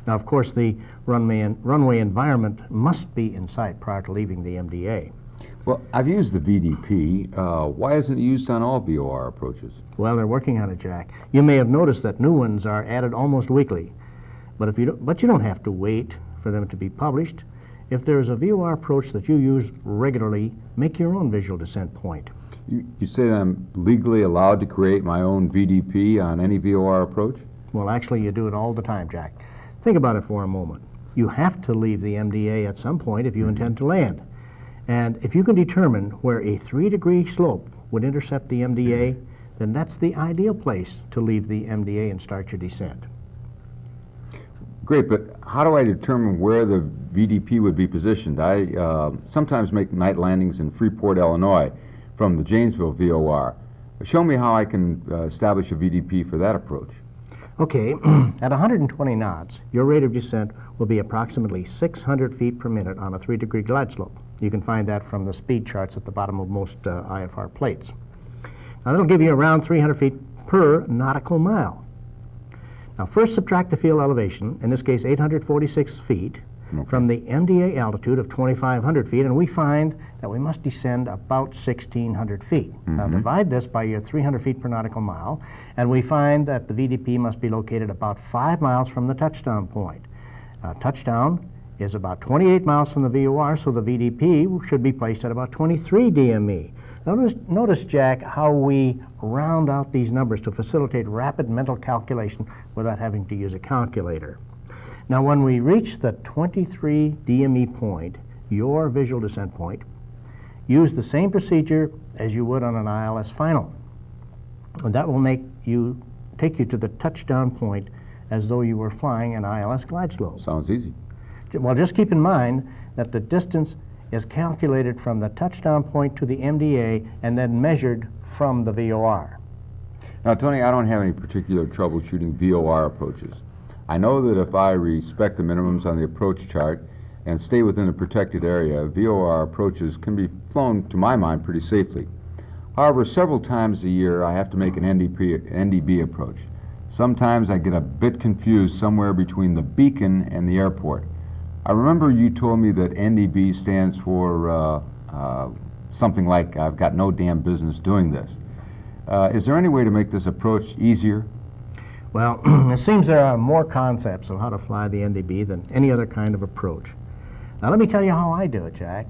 Now, of course, the runway environment must be in sight prior to leaving the MDA. Well, I've used the VDP. Why isn't it used on all VOR approaches? Well, they're working on it, Jack. You may have noticed that new ones are added almost weekly, but you don't have to wait for them to be published. If there is a VOR approach that you use regularly, make your own visual descent point. You say that I'm legally allowed to create my own VDP on any VOR approach? Well, actually, you do it all the time, Jack. Think about it for a moment. You have to leave the MDA at some point if you intend to land. And if you can determine where a 3-degree slope would intercept the MDA, then that's the ideal place to leave the MDA and start your descent. Great, but how do I determine where the VDP would be positioned? I sometimes make night landings in Freeport, Illinois from the Janesville VOR. Show me how I can establish a VDP for that approach. Okay, at 120 knots, your rate of descent will be approximately 600 feet per minute on a 3-degree glide slope. You can find that from the speed charts at the bottom of most IFR plates. Now, that'll give you around 300 feet per nautical mile. Now, first subtract the field elevation, in this case 846 feet, from the MDA altitude of 2,500 feet, and we find that we must descend about 1,600 feet. Now divide this by your 300 feet per nautical mile, and we find that the VDP must be located about 5 miles from the touchdown point. Touchdown is about 28 miles from the VOR, so the VDP should be placed at about 23 DME. Notice, Jack, how we round out these numbers to facilitate rapid mental calculation without having to use a calculator. Now, when we reach the 23 DME point, your visual descent point, use the same procedure as you would on an ILS final. And that will take you to the touchdown point as though you were flying an ILS glide slope. Sounds easy. Well, just keep in mind that the distance is calculated from the touchdown point to the MDA and then measured from the VOR. Now, Tony, I don't have any particular trouble shooting VOR approaches. I know that if I respect the minimums on the approach chart and stay within a protected area, VOR approaches can be flown, to my mind, pretty safely. However, several times a year I have to make an NDB approach. Sometimes I get a bit confused somewhere between the beacon and the airport. I remember you told me that NDB stands for something like, I've got no damn business doing this. Is there any way to make this approach easier? Well, it seems there are more concepts of how to fly the NDB than any other kind of approach. Now let me tell you how I do it, Jack,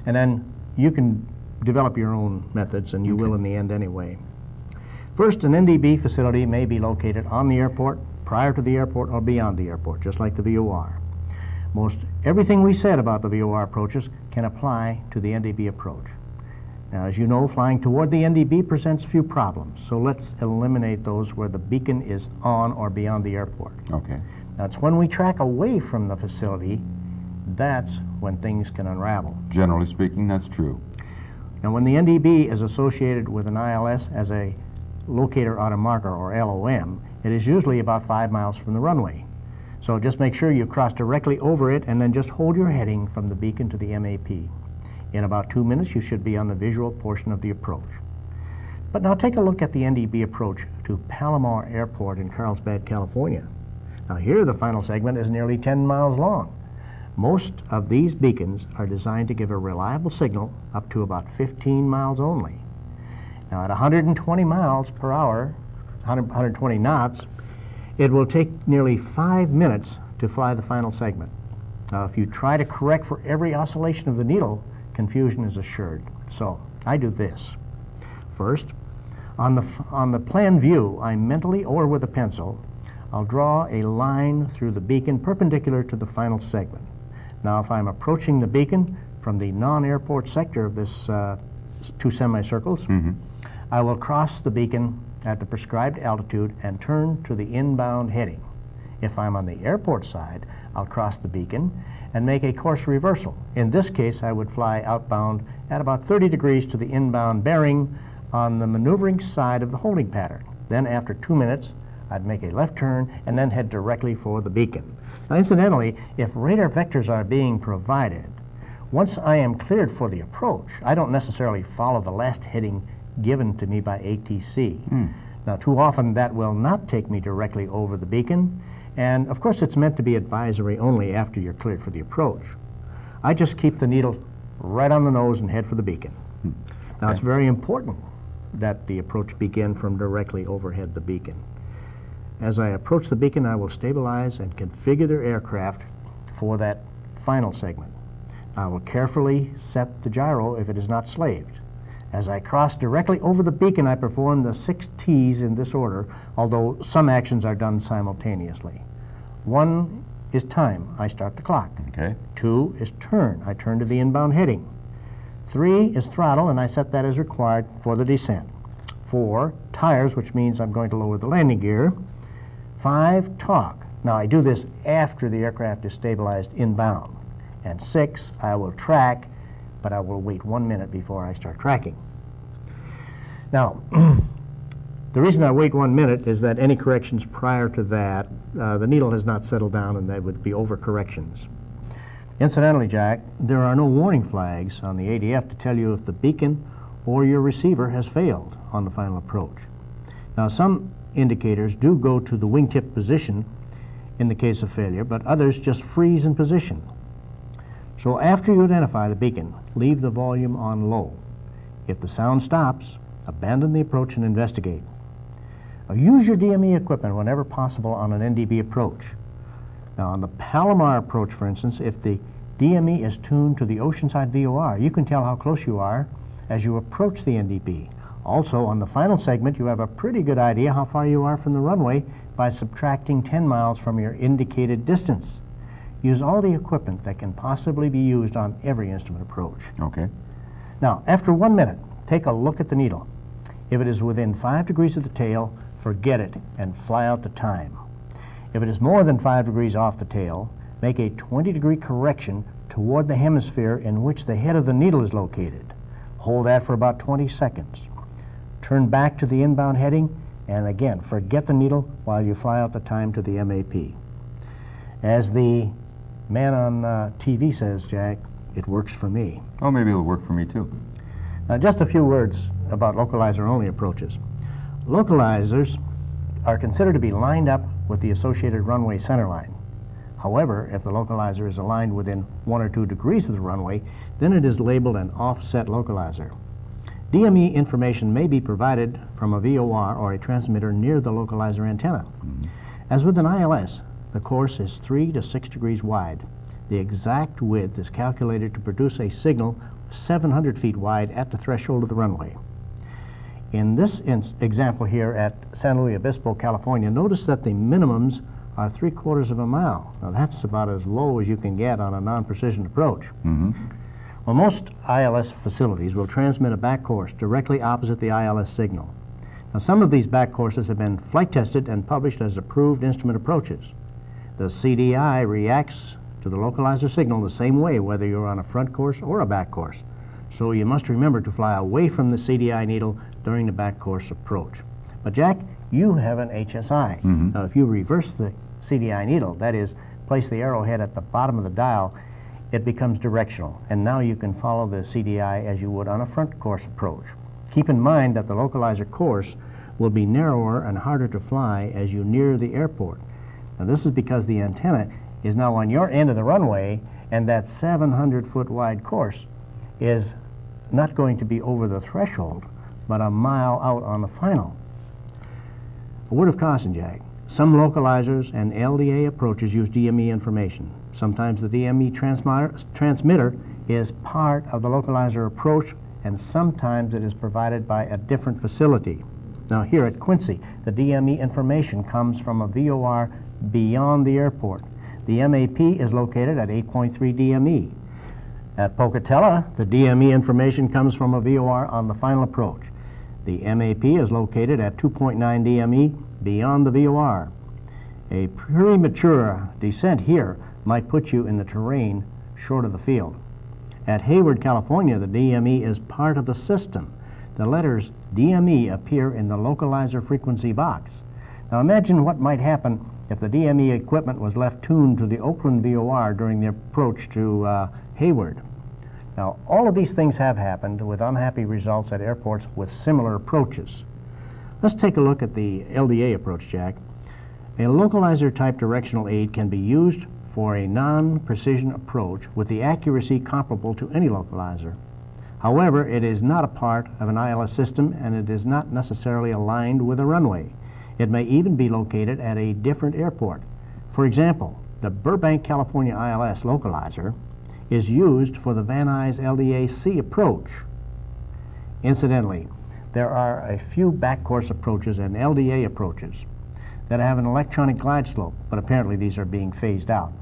and then you can develop your own methods, and you will in the end anyway. First, an NDB facility may be located on the airport, prior to the airport, or beyond the airport, just like the VOR. Most everything we said about the VOR approaches can apply to the NDB approach. Now, as you know, flying toward the NDB presents few problems, so let's eliminate those where the beacon is on or beyond the airport. Okay. That's when we track away from the facility, that's when things can unravel. Generally speaking, that's true. Now, when the NDB is associated with an ILS as a locator auto marker, or LOM, it is usually about 5 miles from the runway. So just make sure you cross directly over it and then just hold your heading from the beacon to the MAP. In about 2 minutes, you should be on the visual portion of the approach. But now take a look at the NDB approach to Palomar Airport in Carlsbad, California. Now here the final segment is nearly 10 miles long. Most of these beacons are designed to give a reliable signal up to about 15 miles only. Now at 120 miles per hour, 120 knots, it will take nearly 5 minutes to fly the final segment. Now, if you try to correct for every oscillation of the needle, confusion is assured. So I do this. First, on the plan view, I mentally, or with a pencil, I'll draw a line through the beacon perpendicular to the final segment. Now, if I'm approaching the beacon from the non-airport sector of this 2 semicircles, I will cross the beacon at the prescribed altitude and turn to the inbound heading. If I'm on the airport side, I'll cross the beacon and make a course reversal. In this case, I would fly outbound at about 30 degrees to the inbound bearing on the maneuvering side of the holding pattern. Then after 2 minutes, I'd make a left turn and then head directly for the beacon. Now incidentally, if radar vectors are being provided, once I am cleared for the approach, I don't necessarily follow the last heading given to me by ATC. Now, too often that will not take me directly over the beacon, and of course it's meant to be advisory only after you're cleared for the approach. I just keep the needle right on the nose and head for the beacon. Now, it's very important that the approach begin from directly overhead the beacon. As I approach the beacon, I will stabilize and configure the aircraft for that final segment. I will carefully set the gyro if it is not slaved. As I cross directly over the beacon, I perform the 6 T's in this order, although some actions are done simultaneously. 1 is time. I start the clock. Okay. 2 is turn. I turn to the inbound heading. 3 is throttle, and I set that as required for the descent. 4, tires, which means I'm going to lower the landing gear. 5, talk. Now, I do this after the aircraft is stabilized inbound. And 6, I will track, but I will wait 1 minute before I start tracking. Now, the reason I wait 1 minute is that any corrections prior to that, the needle has not settled down and that would be overcorrections. Incidentally, Jack, there are no warning flags on the ADF to tell you if the beacon or your receiver has failed on the final approach. Now, some indicators do go to the wingtip position in the case of failure, but others just freeze in position. So after you identify the beacon, leave the volume on low. If the sound stops, abandon the approach and investigate. Now, use your DME equipment whenever possible on an NDB approach. Now, on the Palomar approach, for instance, if the DME is tuned to the oceanside VOR, you can tell how close you are as you approach the NDB. Also, on the final segment, you have a pretty good idea how far you are from the runway by subtracting 10 miles from your indicated distance. Use all the equipment that can possibly be used on every instrument approach. Okay. Now, after 1 minute, take a look at the needle. If it is within 5 degrees of the tail, forget it and fly out the time. If it is more than 5 degrees off the tail, make a 20-degree correction toward the hemisphere in which the head of the needle is located. Hold that for about 20 seconds. Turn back to the inbound heading, and again, forget the needle while you fly out the time to the MAP. As the man on TV says, Jack, it works for me. Oh, maybe it'll work for me too. Now, just a few words about localizer-only approaches. Localizers are considered to be lined up with the associated runway centerline. However, if the localizer is aligned within 1 or 2 degrees of the runway, then it is labeled an offset localizer. DME information may be provided from a VOR or a transmitter near the localizer antenna. As with an ILS, the course is 3 to 6 degrees wide. The exact width is calculated to produce a signal 700 feet wide at the threshold of the runway. In this example here at San Luis Obispo, California, notice that the minimums are 3/4 of a mile. Now that's about as low as you can get on a non-precision approach. Well, most ILS facilities will transmit a back course directly opposite the ILS signal. Now, some of these back courses have been flight tested and published as approved instrument approaches. The CDI reacts to the localizer signal the same way whether you're on a front course or a back course. So you must remember to fly away from the CDI needle during the back course approach. But Jack, you have an HSI. Now, if you reverse the CDI needle, that is, place the arrowhead at the bottom of the dial, it becomes directional, and now you can follow the CDI as you would on a front course approach. Keep in mind that the localizer course will be narrower and harder to fly as you near the airport. Now, this is because the antenna is now on your end of the runway, and that 700-foot wide course is not going to be over the threshold, but a mile out on the final. A word of caution, Jack. Some localizers and LDA approaches use DME information. Sometimes the DME transmitter is part of the localizer approach, and sometimes it is provided by a different facility. Now, here at Quincy, the DME information comes from a VOR beyond the airport. The MAP is located at 8.3 DME. At Pocatello, the DME information comes from a VOR on the final approach. The MAP is located at 2.9 DME beyond the VOR. A premature descent here might put you in the terrain short of the field. At Hayward, California, the DME is part of the system. The letters DME appear in the localizer frequency box. Now imagine what might happen if the DME equipment was left tuned to the Oakland VOR during the approach to Hayward. Now, all of these things have happened with unhappy results at airports with similar approaches. Let's take a look at the LDA approach, Jack. A localizer type directional aid can be used for a non-precision approach with the accuracy comparable to any localizer. However, it is not a part of an ILS system, and it is not necessarily aligned with a runway. It may even be located at a different airport. For example, the Burbank, California ILS localizer is used for the Van Nuys LDA-C approach. Incidentally, there are a few back course approaches and LDA approaches that have an electronic glide slope, but apparently these are being phased out.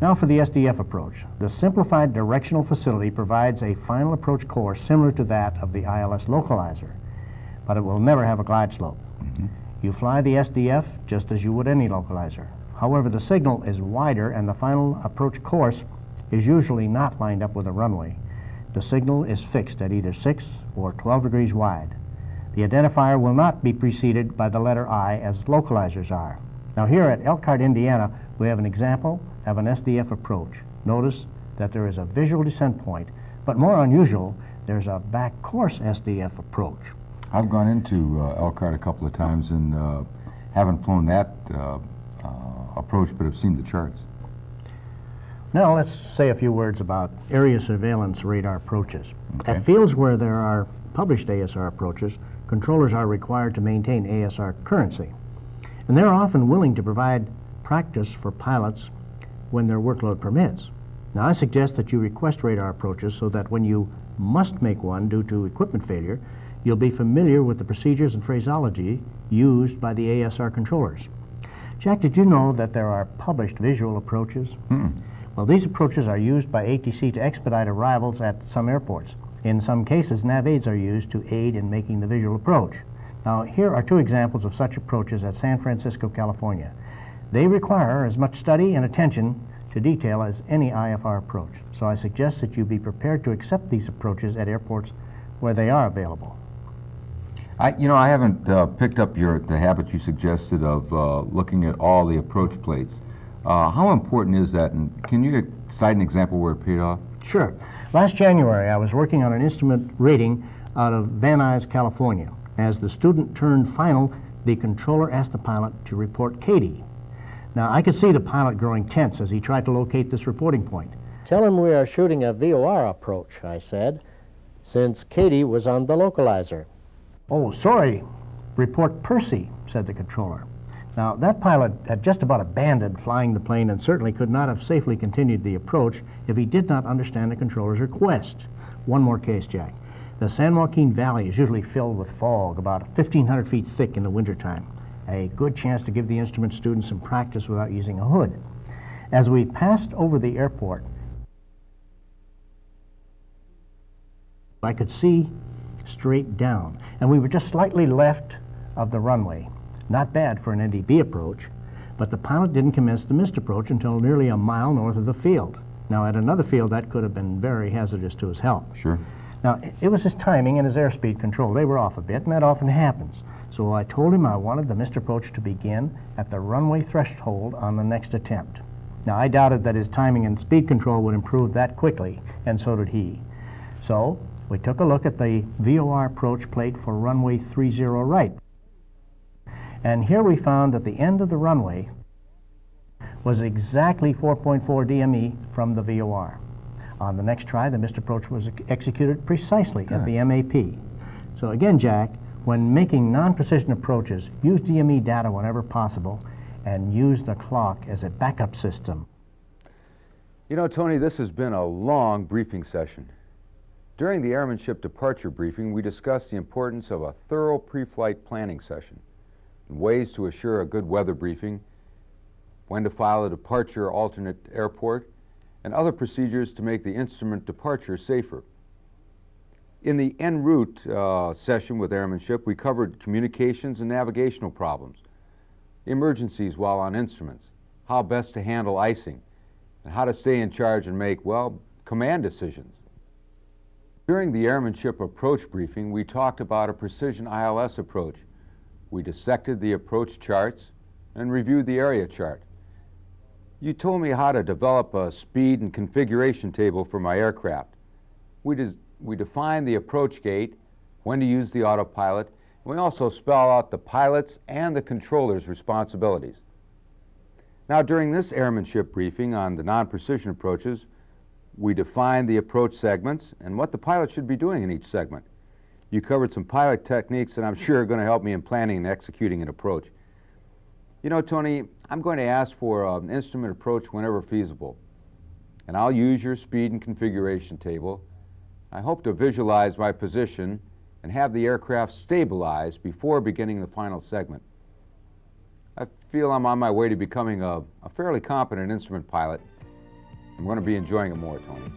Now for the SDF approach. The simplified directional facility provides a final approach course similar to that of the ILS localizer, but it will never have a glide slope. You fly the SDF just as you would any localizer. However, the signal is wider and the final approach course is usually not lined up with a runway. The signal is fixed at either 6 or 12 degrees wide. The identifier will not be preceded by the letter I as localizers are. Now here at Elkhart, Indiana, we have an example of an SDF approach. Notice that there is a visual descent point, but more unusual, there's a back course SDF approach. I've gone into Elkhart a couple of times and haven't flown that approach, but have seen the charts. Now let's say a few words about area surveillance radar approaches. Okay. At fields where there are published ASR approaches, controllers are required to maintain ASR currency. And they're often willing to provide practice for pilots when their workload permits. Now I suggest that you request radar approaches so that when you must make one due to equipment failure, you'll be familiar with the procedures and phraseology used by the ASR controllers. Jack, did you know that there are published visual approaches? Well, these approaches are used by ATC to expedite arrivals at some airports. In some cases, nav aids are used to aid in making the visual approach. Now, here are two examples of such approaches at San Francisco, California. They require as much study and attention to detail as any IFR approach. So I suggest that you be prepared to accept these approaches at airports where they are available. I haven't picked up the habit you suggested of looking at all the approach plates. How important is that, and can you cite an example where it paid off? Sure. Last January, I was working on an instrument rating out of Van Nuys, California. As the student turned final, the controller asked the pilot to report Katy. Now, I could see the pilot growing tense as he tried to locate this reporting point. Tell him we are shooting a VOR approach, I said, since Katy was on the localizer. Oh, sorry. Report Percy, said the controller. Now, that pilot had just about abandoned flying the plane and certainly could not have safely continued the approach if he did not understand the controller's request. One more case, Jack. The San Joaquin Valley is usually filled with fog, about 1,500 feet thick in the wintertime. A good chance to give the instrument students some practice without using a hood. As we passed over the airport, I could see straight down, and we were just slightly left of the runway. Not bad for an NDB approach, but the pilot didn't commence the missed approach until nearly a mile north of the field. Now, at another field, that could have been very hazardous to his health. Sure. Now, it was his timing and his airspeed control. They were off a bit, and that often happens. So I told him I wanted the missed approach to begin at the runway threshold on the next attempt. Now, I doubted that his timing and speed control would improve that quickly, and so did he. So we took a look at the VOR approach plate for runway 30 right. And here we found that the end of the runway was exactly 4.4 DME from the VOR. On the next try, the missed approach was executed precisely at the MAP. So again, Jack, when making non-precision approaches, use DME data whenever possible and use the clock as a backup system. You know, Tony, this has been a long briefing session. During the airmanship departure briefing, we discussed the importance of a thorough pre-flight planning session, ways to assure a good weather briefing, when to file a departure alternate airport, and other procedures to make the instrument departure safer. In the en route session with airmanship, we covered communications and navigational problems, emergencies while on instruments, how best to handle icing, and how to stay in charge and make, well, command decisions. During the airmanship approach briefing, we talked about a precision ILS approach. We dissected the approach charts and reviewed the area chart. You told me how to develop a speed and configuration table for my aircraft. We defined the approach gate, when to use the autopilot, and we also spell out the pilot's and the controller's responsibilities. Now, during this airmanship briefing on the non-precision approaches, we defined the approach segments and what the pilot should be doing in each segment. You covered some pilot techniques that I'm sure are going to help me in planning and executing an approach. You know, Tony, I'm going to ask for an instrument approach whenever feasible, and I'll use your speed and configuration table. I hope to visualize my position and have the aircraft stabilized before beginning the final segment. I feel I'm on my way to becoming a fairly competent instrument pilot. I'm going to be enjoying it more, Tony.